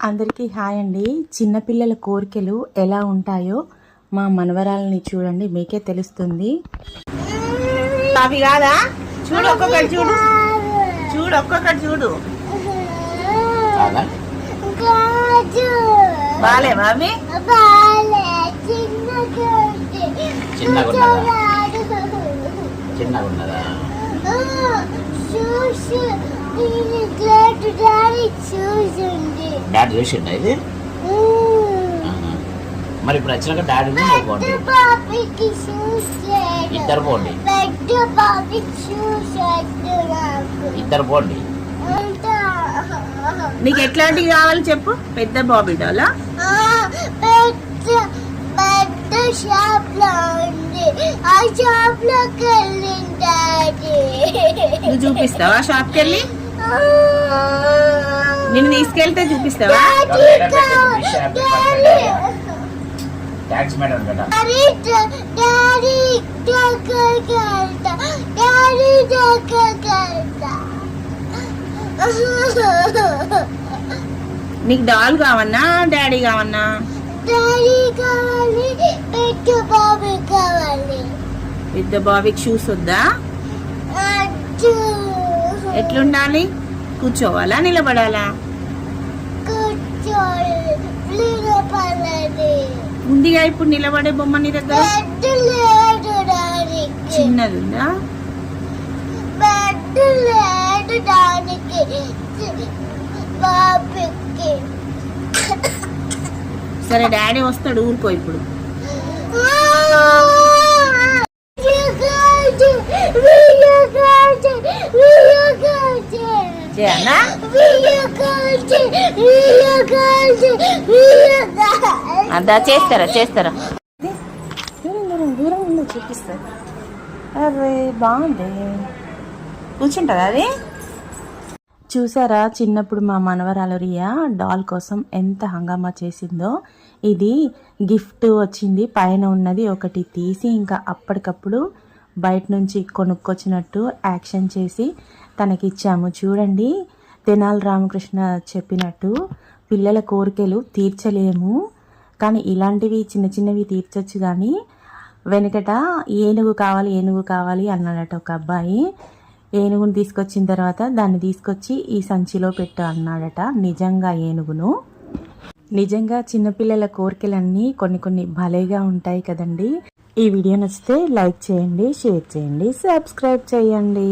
అందరికీ హాయ్ అండి. చిన్నపిల్లల కోరికలు ఎలా ఉంటాయో మా మనవరాలని చూడండి, మీకే తెలుస్తుంది. అవి కాదా? చూడు ఒక్కొక్కటి, చూడు చూడు ఒక్కొక్కటి చూడు. బాలేవా అవి? డాడీ చూసిండా ఇది? మరి ఇప్పుడు వచ్చినాక డాడీ పోండి, ఇద్దరు పోండి, ఇద్దరు పోండి. నీకు ఎట్లాంటివి కావాలి చెప్పు. పెద్ద బాబీ డాలా? పెద్ద షాప్ లో ఉంది, ఆ షాప్ లోకి వెళ్ళింది. నువ్వు చూపిస్తావా షాప్కి వెళ్ళి? నిన్ను తీసుకెళ్తే చూపిస్తావా? ట్యాక్స్ మేడం కదా. నీకు డాల్ కావన్నా డాడీ కావన్నా? డాడీ కావాలి, పెద్ద బాబీ కావాలి. పెద్ద బాబీకి షూస్ వద్దా? ఎట్లుండాలి? కూర్చోవాలా నిలబడాలా? ఉందిగా ఇప్పుడు నిలబడే బొమ్మ నీ దగ్గర? చిన్నది ఉందా? సరే డాడీ వస్తాడు, ఊరుకో ఇప్పుడు. అదా చేస్తారా చేస్తారా? దూరం ఉందో చూపిస్తారు. అరే బాగుంది, కూర్చుంటుందా అది? చూసారా చిన్నప్పుడు మా మనవరాలు రియా డాల్ కోసం ఎంత హంగామా చేసిందో. ఇది గిఫ్ట్ వచ్చింది, పైన ఉన్నది ఒకటి తీసి ఇంకా అప్పటికప్పుడు బయట నుంచి కొనుక్కొచ్చినట్టు యాక్షన్ చేసి తనకిచ్చాము. చూడండి, తెనాలి రామకృష్ణ చెప్పినట్టు పిల్లల కోరికలు తీర్చలేము, కానీ ఇలాంటివి చిన్న చిన్నవి తీర్చొచ్చు. కానీ వెనకట ఏనుగు కావాలి అన్నాడట ఒక అబ్బాయి. ఏనుగును తీసుకొచ్చిన తర్వాత దాన్ని తీసుకొచ్చి ఈ సంచిలో పెట్టు అన్నాడట. నిజంగా ఏనుగును. నిజంగా చిన్నపిల్లల కోరికలన్నీ కొన్ని భలేగా ఉంటాయి కదండి. ఈ వీడియో నచ్చితే లైక్ చేయండి, షేర్ చేయండి, సబ్స్క్రైబ్ చేయండి.